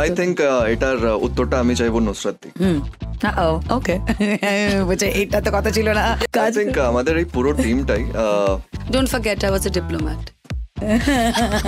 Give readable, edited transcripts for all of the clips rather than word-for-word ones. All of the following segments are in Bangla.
আই থিঙ্ক এটার উত্তরটা আমি চাইবো নুসরাত দিক। ওকে, বুঝে এটা তো কথা ছিল না। আই থিঙ্ক আমাদের এই পুরো টিমটাই don't forget I was a diplomat.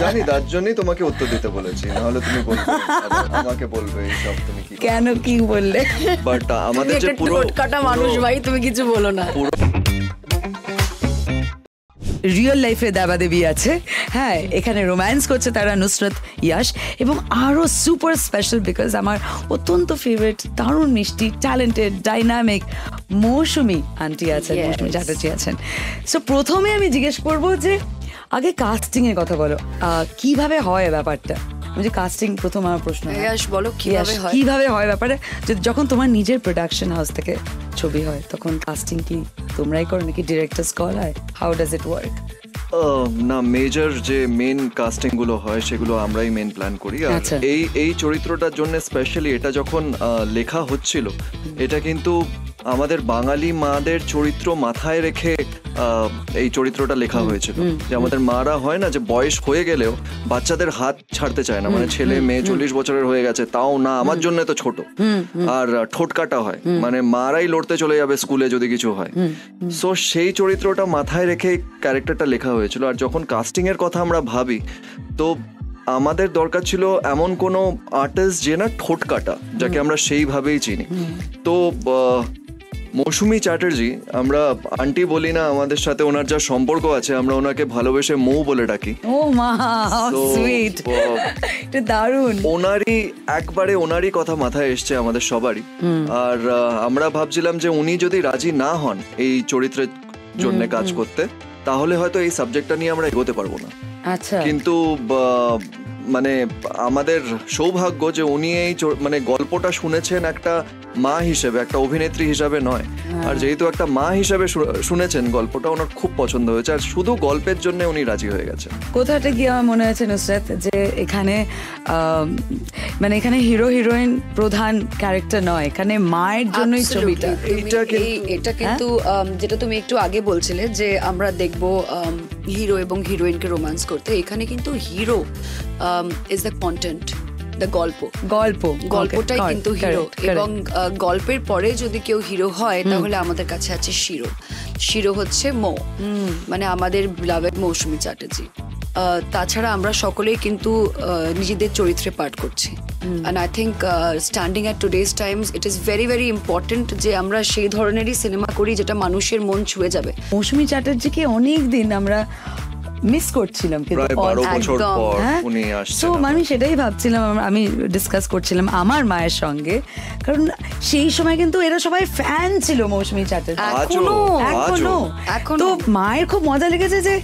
জানি, তার জন্যই তোমাকে উত্তর দিতে বলেছি, নাহলে তুমি বলবে আমাকে বলবে এইসব তুমি কি কেন কি বললে। বাট আমাদের যে পুরো কাটা মানুষ ভাই, তুমি কিছু বলো না। রিয়েল লাইফে দেবাদেবী আছে, হ্যাঁ, এখানে রোম্যান্স করছে তারা নুসরাত, ইয়াশ, এবং আরও সুপার স্পেশাল বিকজ আমার অত্যন্ত ফেভারিট, দারুণ মিষ্টি, ট্যালেন্টেড, ডাইনামিক মৌসুমী আন্টি আছেন, মৌসুমী চ্যাটার্জি আছেন। সো প্রথমে আমি জিজ্ঞেস করবো যে আগে কাস্টিং এর কথা বলো, কিভাবে হয় ব্যাপারটা? যে কাস্টিং প্রথম আমার প্রশ্ন, বলো কিভাবে হয় ব্যাপারে? যখন তোমার নিজের প্রোডাকশন হাউস থেকে ছবি হয় তখন কাস্টিং কি তোমরাই করো নাকি ডিরেক্টরস কল হয়? How does it work? না, মেজর যে মেন কাস্টিং গুলো হয় সেগুলো আমরাই মেন প্ল্যান করি। আর এই চরিত্রটার জন্য স্পেশালি এটা যখন লেখা হচ্ছিল, এটা কিন্তু আমাদের বাঙালি মাদের চরিত্র মাথায় রেখে এই চরিত্রটা লেখা হয়েছিল। যে আমাদের মারা হয় না যে বয়স হয়ে গেলেও বাচ্চাদের হাত ছাড়তে চায় না, মানে ছেলে মেয়ে 40 বছরের হয়ে গেছে তাও না, আমার জন্য তো ছোট, আর ঠোঁট কাটা হয়, মানে মারাই লড়তে চলে যাবে স্কুলে যদি কিছু হয়। সো সেই চরিত্রটা মাথায় রেখে ক্যারেক্টারটা লেখা হয়েছিল। আর যখন কাস্টিং এর কথা আমরা ভাবি, তো আমাদের দরকার ছিল এমন কোনো আর্টিস্ট যে না ঠোঁট কাটা, যাকে আমরা সেইভাবেই চিনি। তো মৌসুমী চ্যাটার্জি, আমরা আন্টি বলি না, আমাদের সাথে ওনার যা সম্পর্ক আছে আমরা ওনাকে ভালোবেসে মৌ বলে ডাকি। ও মা, সুইট, এটা দারুণ। ওনারই কথা মাথায় এসছে আমাদের সবারই। আর আমরা ভাবছিলাম যে উনি যদি রাজি না হন এই চরিত্রের জন্য কাজ করতে, তাহলে হয়তো এই সাবজেক্টটা নিয়ে আমরা এগোতে পারবো না। আচ্ছা, কিন্তু মানে আমাদের সৌভাগ্য যে উনি এই মানে গল্পটা শুনেছেন একটা মা হিসেবে, একটা অভিনেত্রী হিসাবে নয়। আর যেহেতু একটা মা হিসেবে শুনেছেন গল্পটা, ওনার খুব পছন্দ হয়েছে আর শুধু গল্পের জন্য উনি রাজি হয়ে গেছেন। কোথাটা গিয়ে আমার মনে হয়েছে নুসরাত যে এখানে মানে এখানে হিরো হিরোইন প্রধান ক্যারেক্টার নয়, এখানে মায়ের জন্যই ছবিটা। এটা কিন্তু যেটা তুমি একটু আগে বলছিলে যে আমরা দেখবো হিরো এবং হিরোইনকে রোম্যান্স করতে, এখানে কিন্তু hero is the content, the গল্পটাই কিন্তু হিরো। এবং গল্পের পরে যদি কেউ হিরো হয় তাহলে আমাদের কাছে আছে শিরো হচ্ছে মৌ, মানে আমাদের বিলাভেড মৌসুমী চ্যাটার্জি। তাছাড়া আমরা সকলেই কিন্তু নিজেদের চরিত্রে পাঠ করছি। and I think standing at today's times it is very very important যে আমরা সেই ধরনেরই সিনেমা করি যেটা মানুষের মন ছুঁয়ে যাবে। মৌসুমী চ্যাটার্জিকে অনেক দিন আমরা মিস করছিলাম, কিন্তু আমি সেটাই ভাবছিলাম, আমি ডিসকাস করছিলাম আমার মায়ের সঙ্গে, কারণ সেই সময় কিন্তু এরা সবাই ফ্যান ছিল মৌসুমী চ্যাটার্জি, এখনো। তো মায়ের খুব মজা লেগেছে যে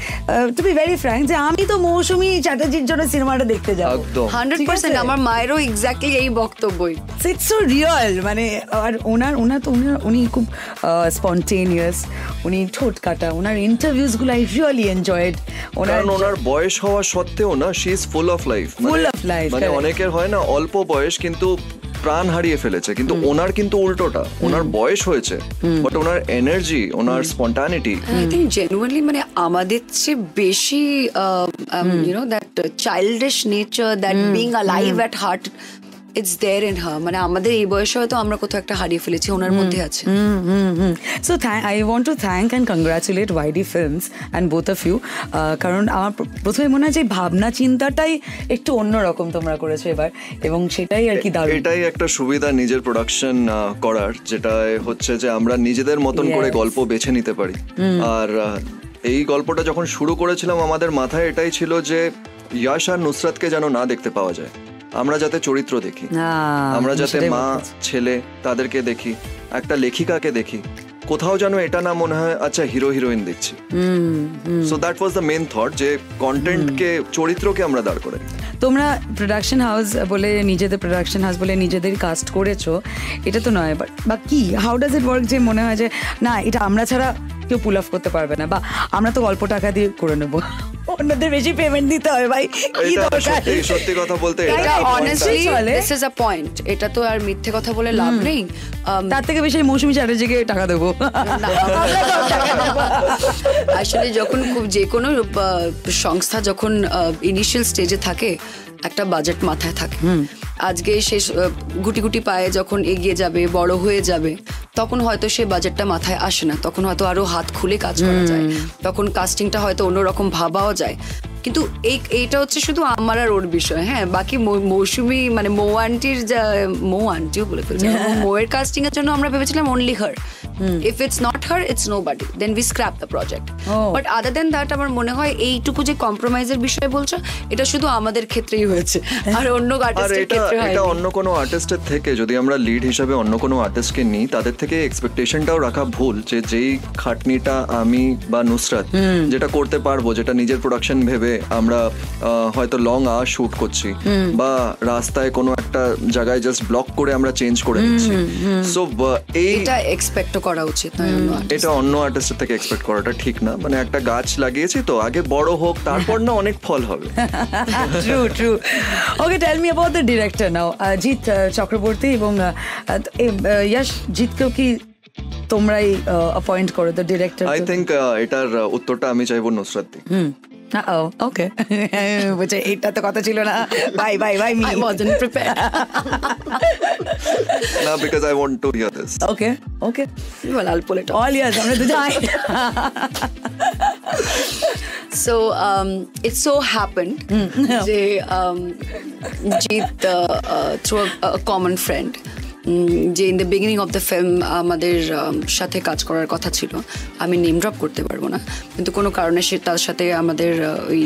টু বি ভেরি ফ্র্যাঙ্ক যে আমি তো মৌসুমী চ্যাটার্জির জন্য সিনেমাটা দেখতে যাবো। 100% আমার মায়েরও এক্স্যাক্টলি এই বক্তব্যই। ইটস সো রিয়েল, মানে আর উনি খুব স্পন্টেনিয়াস, উনি ঠোঁট কাটা, ওনার ইন্টারভিউজ গুলো আই রিয়েলি এনজয়েড। ওনার বয়স হওয়া সত্ত্বেও না, she is full of life. মানে অনেকের হয় না অল্প বয়স কিন্তু প্রাণ হারিয়ে ফেলেছে, কিন্তু ওনার কিন্তু উল্টোটা, ওনার বয়স হয়েছে বাট ওনার এনার্জি, ওনার স্পন্টানিটি, আই থিংক জেনুইনলি মানে আমাদের চেয়ে বেশি you know that childish nature, that being alive at heart, it's there in her. মানে আমাদের এই বয়সে হয়তো আমরা কোথাও একটা হারিয়ে ফেলেছি, ওনার মধ্যে আছে। So I want to thank and congratulate YD Films and both of you, কারণ আমার প্রথমে মনে হয় যে ভাবনা চিন্তাটাই একটু অন্যরকম তোমরা করেছো এবার, এবং সেটাই আর কি দারুণ। এটাই একটা সুবিধা নিজের প্রোডাকশন করার, যেটা হচ্ছে যে আমরা নিজেদের মতন করে গল্প বেছে নিতে পারি। আর এই গল্পটা যখন শুরু করেছিলাম আমাদের মাথায় এটাই ছিল যে ইয়াশ আর নুসরাতকে যেন না দেখতে পাওয়া যায়, আমরা যাতে চরিত্র দেখি, আমরা যাতে মা ছেলে তাদেরকে দেখি, একটা লেখিকাকে দেখি, কোথাও যেন এটা না মনে হয় আচ্ছা হিরো হিরোইন দেখছি। So that was the main thought, যে কন্টেন্টকে, চরিত্রকে আমরা দাঁড় করে। তোমরা প্রোডাকশন হাউস বলে নিজেদের কাস্ট করেছো, এটা তো নয়, বা কি, হাউ ডাজ ইট ওয়ার্ক, যে মনে হয় যে না এটা আমরা ছাড়া কেউ পুল অফ করতে পারবে না, বা আমরা তো অল্প টাকা দিয়ে করে নেবো, অন্যদের বেশি পেমেন্ট দিতে হয় ভাই, কি দরকার? সত্যি কথা বলতে এটা honestly this is a point, এটা তো আর মিথ্যে কথা বলে লাভ নেই। তার থেকে বেশি মৌসুমী চ্যাটার্জিকে টাকা দেবো। আসলে যখন যে কোনো সংস্থা যখন ইনিশিয়াল স্টেজে থাকে, একটা বাজেট মাথায় থাকে, আজকে সে গুটি গুটি পায়ে যখন এগিয়ে যাবে, বড় হয়ে যাবে, তখন হয়তো সে বাজেটটা মাথায় আসে না, তখন হয়তো আরো হাত খুলে কাজ করা যায়, তখন কাস্টিংটা হয়তো অন্যরকম ভাবাও যায়। কিন্তু এইটা হচ্ছে শুধু আমার আর ওর বিষয়। হ্যাঁ, বাকি মৌসুমি মানে মৌ আন্টিও বলে ফেলছে। মৌয়ের কাস্টিং এর জন্য আমরা ভেবেছিলাম only her, if it's not her it's nobody, then we scrap the project. But other than that আমার মনে হয় এইটুকু যে কম্প্রোমাইজের বিষয় বলছো, এটা শুধু আমাদের ক্ষেত্রেই হয়েছে, আর অন্য আর্টিস্টের ক্ষেত্রে হয়নি। এটা অন্য কোনো আর্টিস্টের থেকে যদি আমরা লিড হিসেবে অন্য কোনো আর্টিস্টকে নিই, তাদের থেকে এক্সপেকটেশনটাও রাখা ভুল যে যেই খাটনিটা আমি বা নুসরাত যেটা করতে পারবো, যেটা নিজের প্রোডাকশন ভেবে আমরা হয়তো লং আওয়ার শুট করছি বা রাস্তায় কোনো একটা জায়গায় জাস্ট ব্লক করে আমরা চেঞ্জ করে দিচ্ছি, সো এটা এক্সপেক্ট করা উচিত নয়। এটা অন্য আর্টিস্টের থেকে এক্সপেক্ট করাটা ঠিক না। মানে একটা গাছ লাগিয়েছি তো আগে বড় হোক, তারপর না অনেক ফল হবে। True true. Okay, tell me about the director now, Jeet Chakraborty এবং ইয়াশ। জিৎকেও কি তোমরাই অ্যাপয়েন্ট করো দ্য ডিরেক্টর? আই থিঙ্ক এটার উত্তরটা আমি চাইবো নুসরাত দি। ওকে, বুঝে এটা তো কথা ছিল না। Bye bye bye, I wasn't prepared. না, because I want to hear this. Okay okay, Well, I'll pull it off. All years, আমরা দুজন। So it so happened যে Jeet through a common friend, যে in the beginning of the film আমাদের সাথে কাজ করার কথা ছিল। আমি নেম ড্রপ করতে পারবো না, কিন্তু কোনো কারণে সে তার সাথে আমাদের ওই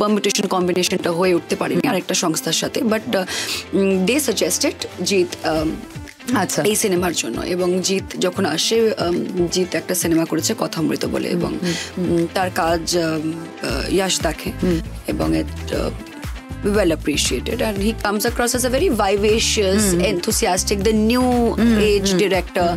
পারমিটেশন কম্বিনেশনটা হয়ে উঠতে পারেনি আরেকটা সংস্থার সাথে। বাট দে সাজেস্টেড জিৎ আচ্ছা এই সিনেমার জন্য, এবং জিৎ যখন আসে, জিৎ একটা সিনেমা করেছে কথামৃত বলে, এবং তার কাজ ইয়াশ দেখে এবং well appreciated, and he comes across as a very vivacious, enthusiastic, the new age director,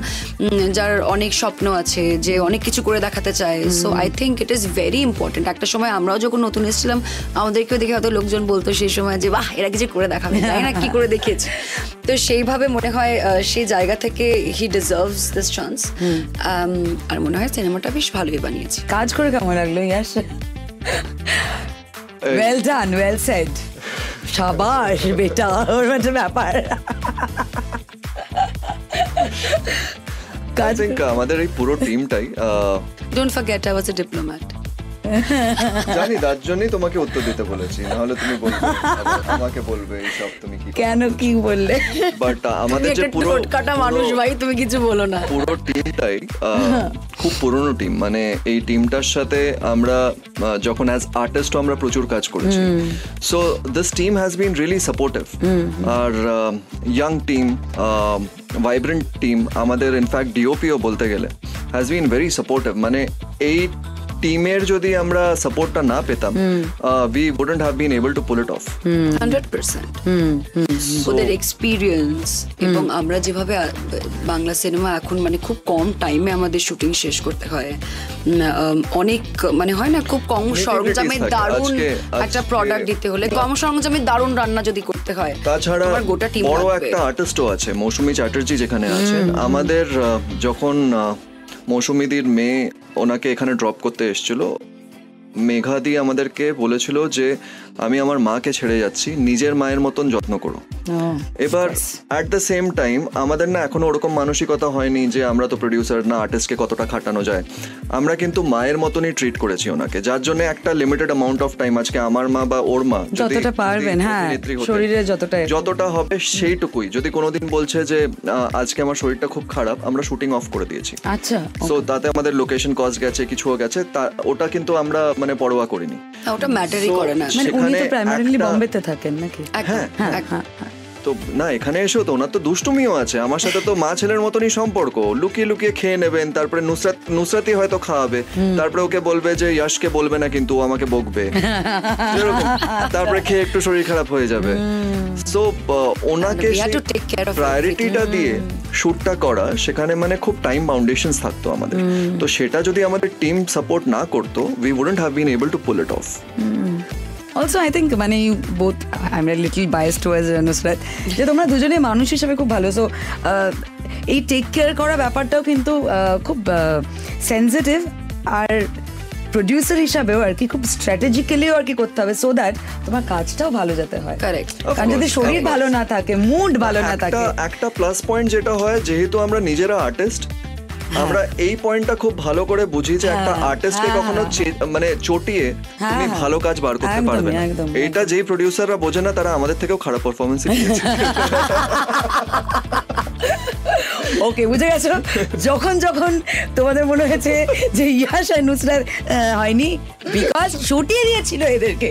যার অনেক স্বপ্ন আছে, যে অনেক কিছু করে দেখাতে চায়। So I think it is very important. একটা সময় আমরাও যখন নতুন এসেছিলাম, আমাদেরকেও দেখে হয়তো লোকজন বলতো সেই সময় যে বাহ, এরা কিছু করে দেখাবে, তাই না, কি করে দেখিয়েছে। তো সেইভাবে মনে হয় সেই জায়গা থেকে হি ডিজার্ভস দিস চান্স। আর মনে হয় সিনেমাটা বেশ ভালোই বানিয়েছে। কাজ করে কেমন লাগলো Yash? Well done, well said, শাবাশ বেটা, ওর মধ্যে ব্যাপার। I think আমাদের এই পুরো টিমটাই, don't forget I was a diplomat. জানি, তার জন্যই তোমাকে উত্তর দিতে বলেছি, নাহলে তুমি বলবে আমাকে বলবে এইসব তুমি কি কেন, কি বললে? বাট আমাদের যে পুরো কাটা মানুষ ভাই, তুমি কিছু বলো না। পুরো টিমটাই খুব পুরনো টিম। মানে এই টিমটার সাথে আমরা যখন অ্যাজ আর্টিস্ট আমরা প্রচুর কাজ করেছি, so this team has been really supportive. আর ইয়াং টিম, ভাইব্রেন্ট টিম, আমাদের ইনফ্যাক্ট ডিওপিও বলতে গেলে হ্যাজ বিন ভেরি সাপোর্টিভ। মানে এই টিমের যদি আমরা সাপোর্টটা না পেতাম, we wouldn't have been able to pull it off. 100%. ওদের এক্সপিরিয়েন্স, এবং আমরা যেভাবে বাংলা সিনেমা এখন মানে খুব কম টাইমে আমাদের শুটিং শেষ করতে হয়, অনেক মানে হয় না, খুব কম সরঞ্জামে দারুণ একটা প্রোডাক্ট দিতে হলে, কম সরঞ্জামে দারুণ রান্না যদি করতে হয়, তাছাড়া গোটা টিম বড় একটা আর্টিস্টও আছে, মৌসুমী চ্যাটার্জি যেখানে আছেন। আমাদের যখন মৌসুমীদির মেয়ে ওনাকে এখানে ড্রপ করতে এসেছিল, মেঘাদি আমাদেরকে বলেছিল যে আমি আমার মাকে ছেড়ে যাচ্ছি, নিজের মায়ের মতন যত্ন করো। এবার অ্যাট দ্য সেম টাইম আমাদের না এখনো ওরকম মানসিকতা হয়নি যে আমরা তো প্রডিউসার না, আর্টিস্টকে কতটা খাটানো যায়। আমরা কিন্তু মায়ের মতনই ট্রিট করেছি ওনাকে, যার জন্য একটা লিমিটেড অ্যামাউন্ট অফ টাইম, আজকে আমার মা বা ওর মা যতটা পারবেন, হ্যাঁ, শরীরে যতটা হবে সেইটুকুই। যদি কোনোদিন বলছে যে আজকে আমার শরীরটা খুব খারাপ, আমরা শুটিং অফ করে দিয়েছি। আচ্ছা, সো তাতে আমাদের লোকেশন কস্ট গেছে, কিছুও গেছে, ওটা কিন্তু আমরা মানে পরোয়া করিনি, ওটা ম্যাটারই করে না। মানে উনি তো প্রাইমারিলি বোম্বেতে থাকেন নাকি? হ্যাঁ, তো না এখানে এসেও তো ওনার তো দুষ্টুমিও আছে, আমার সাথে তো মা ছেলের মতনই সম্পর্ক। লুকিয়ে লুকিয়ে খেয়ে নেবেন, তারপরে নুসরাতই হয়তো খাওয়াবে, তারপরে ওকে বলবে যে ইয়াশকে বলবে না কিন্তু আমাকে বকবে, এরকম। তারপরে খেয়ে একটু শরীর খারাপ হয়ে যাবে। সো ওনাকে প্রায়োরিটিটা দিয়ে শুটটা করা, সেখানে মানে খুব টাইম বাউন্ডেশনস থাকতো আমাদের। তো সেটা যদি আমাদের টিম সাপোর্ট না করতো, we wouldn't have been able to pull it off. Also, I think মানে you both, I'm a little biased towards Nusrat, যে তোমরা দুজনেই মানুষ হিসেবে খুব ভালো। সো এই টেক কেয়ার করা ব্যাপারটাও কিন্তু খুব সেন্সিটিভ, আর প্রডিউসার হিসাবেও আর কি খুব স্ট্র্যাটেজিক্যালিও আর কি করতে হবে, সো দ্যাট তোমার কাজটাও ভালো যেতে হয়। কারেক্ট। কারণ যদি শরীর ভালো না থাকে, মুড ভালো না থাকে, একটা প্লাস পয়েন্ট যেটা হয়, যেহেতু আমরা নিজেরা আর্টিস্ট, আমরা এই পয়েন্টটা খুব ভালো করে বুঝি যে একটা আর্টিস্টকে কখনো মানে চটিয়ে তুমি ভালো কাজ বার করতে পারবে না। এইটা যেই প্রডিউসাররা বোঝে না, তারা আমাদের থেকেও খারাপ পারফরমেন্স দিয়েছে। ওকে, বুঝে গেছো? যখন যখন তোমাদের মনে হয়েছে যে ইয়াশ আর নুসরাত হয়নি, বিকজ চটিয়ে দিয়েছিল এদেরকে।